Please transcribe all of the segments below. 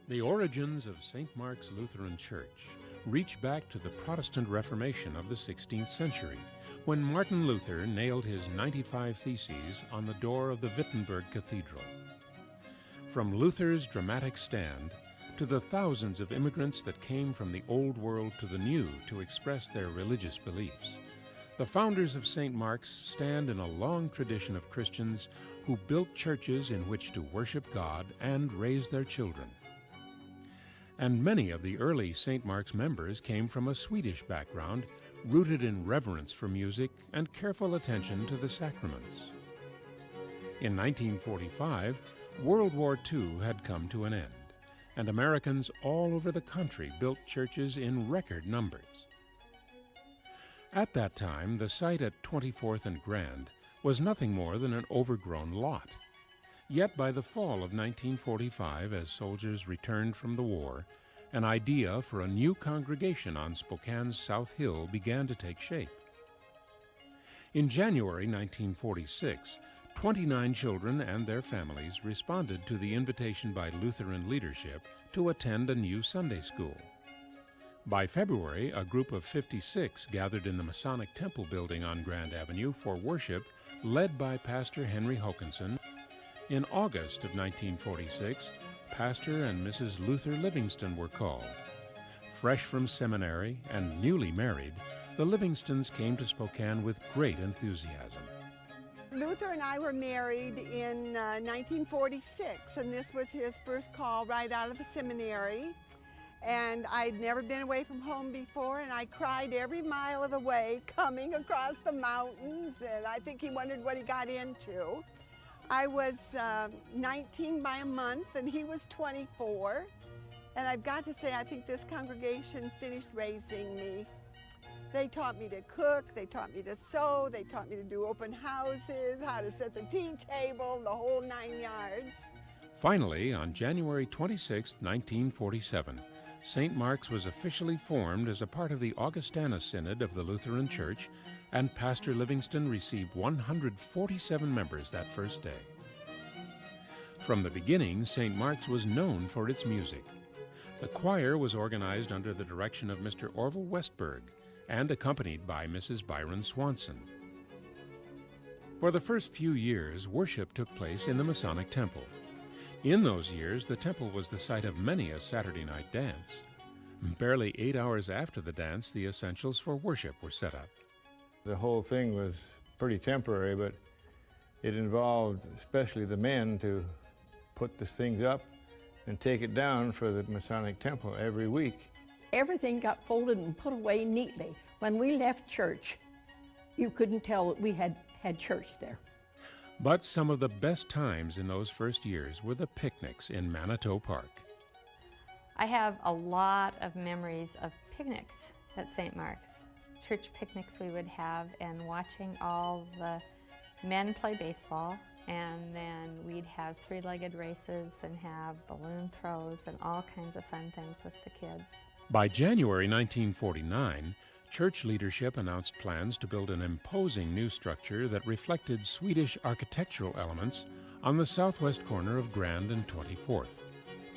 The origins of St. Mark's Lutheran Church reach back to the Protestant Reformation of the 16th century, when Martin Luther nailed his 95 Theses on the door of the Wittenberg Cathedral. From Luther's dramatic stand to the thousands of immigrants that came from the Old World to the New to express their religious beliefs, the founders of St. Mark's stand in a long tradition of Christians who built churches in which to worship God and raise their children. And many of the early St. Mark's members came from a Swedish background, rooted in reverence for music and careful attention to the sacraments. In 1945, World War II had come to an end, and Americans all over the country built churches in record numbers. At that time, the site at 24th and Grand was nothing more than an overgrown lot. Yet by the fall of 1945, as soldiers returned from the war, an idea for a new congregation on Spokane's South Hill began to take shape. In January 1946, 29 children and their families responded to the invitation by Lutheran leadership to attend a new Sunday school. By February, a group of 56 gathered in the Masonic Temple building on Grand Avenue for worship, led by Pastor Henry Hokanson. In August of 1946, Pastor and Mrs. Luther Livingston were called. Fresh from seminary and newly married, the Livingstons came to Spokane with great enthusiasm. Luther and I were married in 1946, and this was his first call right out of the seminary. And I'd never been away from home before, and I cried every mile of the way coming across the mountains, and I think he wondered what he got into. I was 19 by a month, and he was 24. And I've got to say, I think this congregation finished raising me. They taught me to cook, they taught me to sew, they taught me to do open houses, how to set the tea table, the whole 9 yards. Finally, on January 26, 1947, St. Mark's was officially formed as a part of the Augustana Synod of the Lutheran Church, and Pastor Livingston received 147 members that first day. From the beginning, St. Mark's was known for its music. The choir was organized under the direction of Mr. Orville Westberg and accompanied by Mrs. Byron Swanson. For the first few years, worship took place in the Masonic Temple. In those years, the temple was the site of many a Saturday night dance. Barely 8 hours after the dance, the essentials for worship were set up. The whole thing was pretty temporary, but it involved especially the men to put the things up and take it down for the Masonic Temple every week. Everything got folded and put away neatly. When we left church, you couldn't tell that we had church there. But some of the best times in those first years were the picnics in Manitou Park. I have a lot of memories of picnics at St. Mark's. Church picnics we would have, and watching all the men play baseball, and then we'd have three-legged races and have balloon throws and all kinds of fun things with the kids. By January 1949, church leadership announced plans to build an imposing new structure that reflected Swedish architectural elements on the southwest corner of Grand and 24th.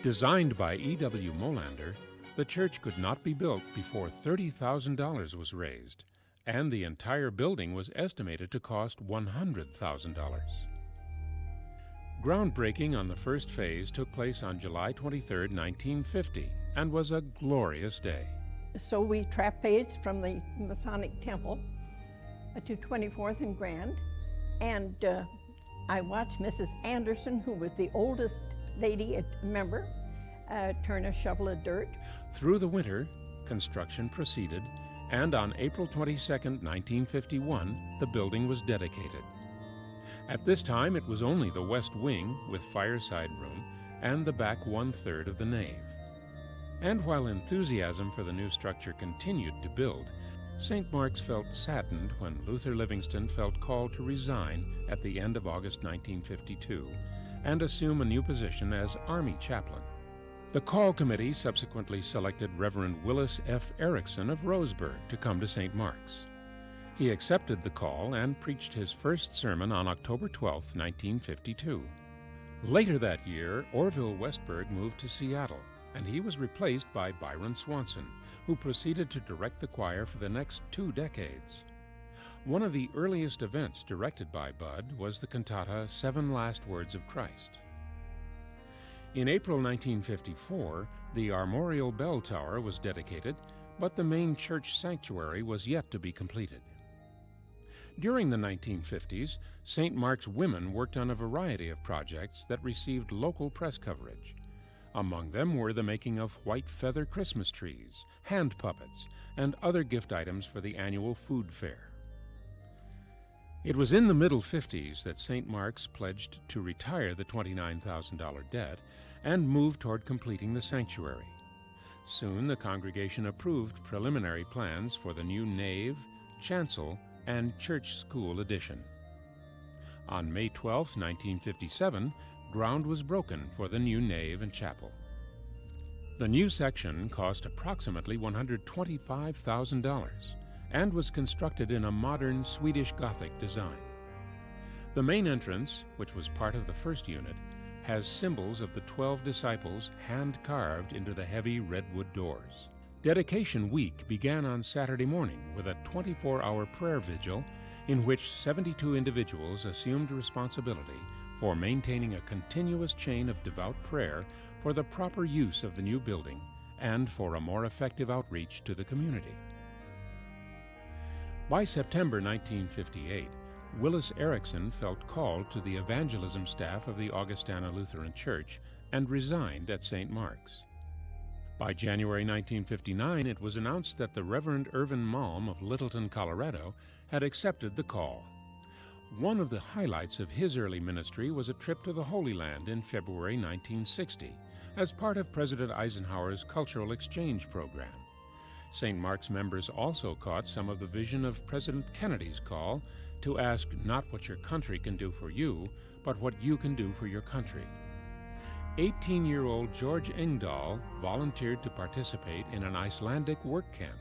Designed by E.W. Molander, the church could not be built before $30,000 was raised, and the entire building was estimated to cost $100,000. Groundbreaking on the first phase took place on July 23, 1950, and was a glorious day. So we trapezed from the Masonic Temple to 24th and Grand, and I watched Mrs. Anderson, who was the oldest lady member, turn a shovel of dirt. Through the winter, construction proceeded, and on April 22, 1951, the building was dedicated. At this time, it was only the west wing with fireside room and the back 1/3 of the nave. And while enthusiasm for the new structure continued to build, St. Mark's felt saddened when Luther Livingston felt called to resign at the end of August 1952 and assume a new position as Army chaplain. The call committee subsequently selected Reverend Willis F. Erickson of Roseburg to come to St. Mark's. He accepted the call and preached his first sermon on October 12, 1952. Later that year, Orville Westberg moved to Seattle, and he was replaced by Byron Swanson, who proceeded to direct the choir for the next 2 decades. One of the earliest events directed by Bud was the cantata 7 Last Words of Christ. In April 1954, the armorial bell tower was dedicated, but the main church sanctuary was yet to be completed. During the 1950s, St. Mark's women worked on a variety of projects that received local press coverage. Among them were the making of white feather Christmas trees, hand puppets, and other gift items for the annual food fair. It was in the middle 50s that St. Mark's pledged to retire the $29,000 debt and move toward completing the sanctuary. Soon the congregation approved preliminary plans for the new nave, chancel, and church school addition. On May 12, 1957, ground was broken for the new nave and chapel. The new section cost approximately $125,000 and was constructed in a modern Swedish Gothic design. The main entrance, which was part of the first unit, has symbols of the 12 disciples hand-carved into the heavy redwood doors. Dedication week began on Saturday morning with a 24-hour prayer vigil in which 72 individuals assumed responsibility for maintaining a continuous chain of devout prayer for the proper use of the new building and for a more effective outreach to the community. By September 1958, Willis Erickson felt called to the evangelism staff of the Augustana Lutheran Church and resigned at St. Mark's. By January 1959, it was announced that the Reverend Irvin Malm of Littleton, Colorado, had accepted the call. One of the highlights of his early ministry was a trip to the Holy Land in February 1960 as part of President Eisenhower's cultural exchange program. St. Mark's members also caught some of the vision of President Kennedy's call to ask not what your country can do for you, but what you can do for your country. 18-year-old George Engdahl volunteered to participate in an Icelandic work camp.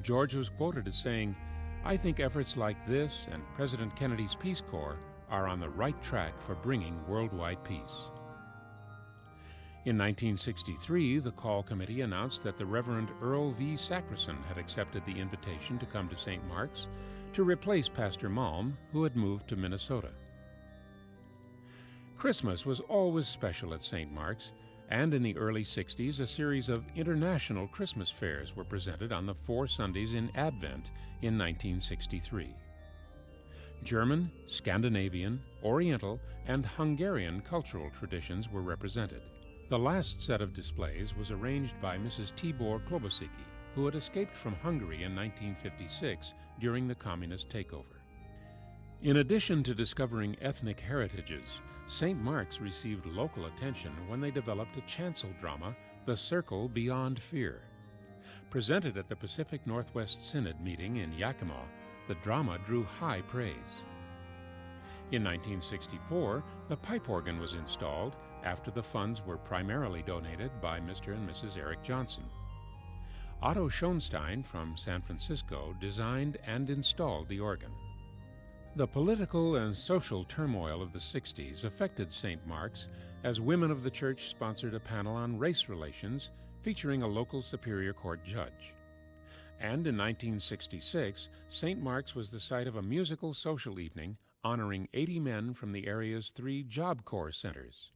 George was quoted as saying, "I think efforts like this and President Kennedy's Peace Corps are on the right track for bringing worldwide peace." In 1963, the call committee announced that the Reverend Earl V. Sackerson had accepted the invitation to come to St. Mark's to replace Pastor Malm, who had moved to Minnesota. Christmas was always special at St. Mark's, and in the early 60s, a series of international Christmas fairs were presented on the 4 Sundays in Advent in 1963. German, Scandinavian, Oriental, and Hungarian cultural traditions were represented. The last set of displays was arranged by Mrs. Tibor Klobosicki, who had escaped from Hungary in 1956 during the communist takeover. In addition to discovering ethnic heritages, St. Mark's received local attention when they developed a chancel drama, The Circle Beyond Fear. Presented at the Pacific Northwest Synod meeting in Yakima, the drama drew high praise. In 1964, the pipe organ was installed after the funds were primarily donated by Mr. and Mrs. Eric Johnson. Otto Schoenstein from San Francisco designed and installed the organ. The political and social turmoil of the 60s affected St. Mark's as women of the church sponsored a panel on race relations featuring a local Superior Court judge. And in 1966, St. Mark's was the site of a musical social evening honoring 80 men from the area's 3 Job Corps centers.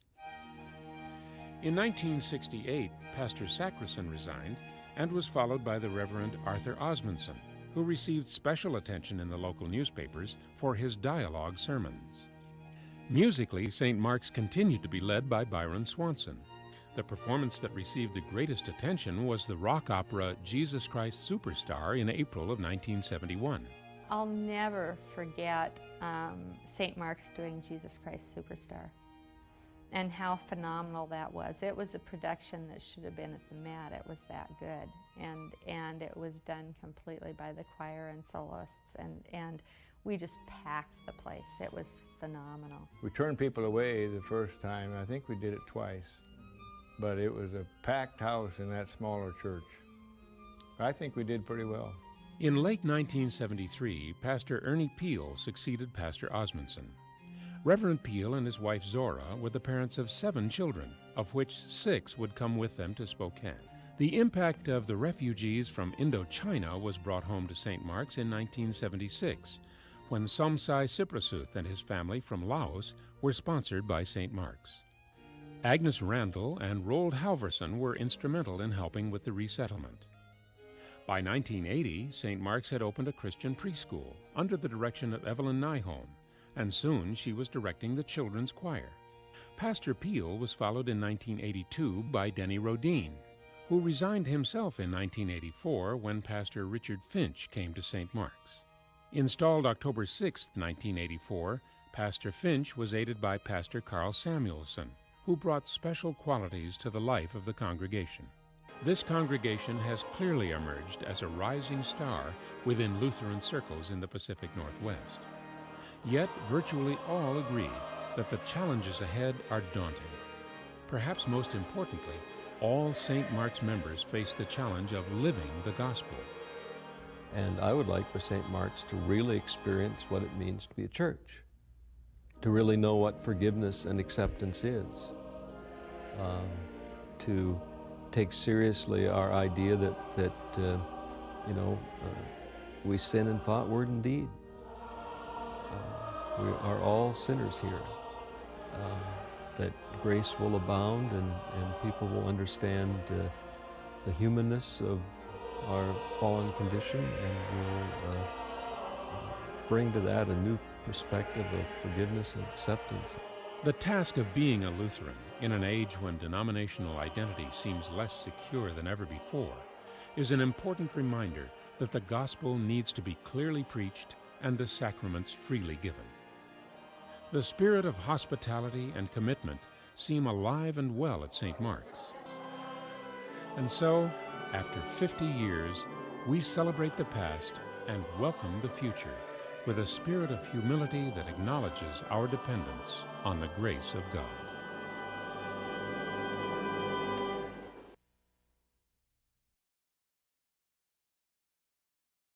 In 1968, Pastor Sackerson resigned and was followed by the Reverend Arthur Osmundson, who received special attention in the local newspapers for his dialogue sermons. Musically, St. Mark's continued to be led by Byron Swanson. The performance that received the greatest attention was the rock opera Jesus Christ Superstar in April of 1971. I'll never forget St. Mark's doing Jesus Christ Superstar and how phenomenal that was. It was a production that should have been at the Met. It was that good. And it was done completely by the choir and soloists, and we just packed the place. It was phenomenal. We turned people away the first time. I think we did it twice, but it was a packed house in that smaller church. I think we did pretty well. In late 1973, Pastor Ernie Peel succeeded Pastor Osmundson. Reverend Peel and his wife Zora were the parents of 7 children, of which 6 would come with them to Spokane. The impact of the refugees from Indochina was brought home to St. Mark's in 1976, when Somsai Siprasut and his family from Laos were sponsored by St. Mark's. Agnes Randall and Roald Halverson were instrumental in helping with the resettlement. By 1980, St. Mark's had opened a Christian preschool under the direction of Evelyn Nyholm, and soon she was directing the children's choir. Pastor Peel was followed in 1982 by Denny Rodin, who resigned himself in 1984 when Pastor Richard Finch came to St. Mark's. Installed October 6, 1984, Pastor Finch was aided by Pastor Carl Samuelson, who brought special qualities to the life of the congregation. This congregation has clearly emerged as a rising star within Lutheran circles in the Pacific Northwest. Yet virtually all agree that the challenges ahead are daunting. Perhaps most importantly, all St. Mark's members face the challenge of living the gospel. And I would like for St. Mark's to really experience what it means to be a church, to really know what forgiveness and acceptance is, to take seriously our idea that we sin in thought, word, and deed. We are all sinners here. That grace will abound and people will understand the humanness of our fallen condition, and will bring to that a new perspective of forgiveness and acceptance. The task of being a Lutheran in an age when denominational identity seems less secure than ever before is an important reminder that the gospel needs to be clearly preached and the sacraments freely given. The spirit of hospitality and commitment seem alive and well at St. Mark's. And so, after 50 years, we celebrate the past and welcome the future with a spirit of humility that acknowledges our dependence on the grace of God.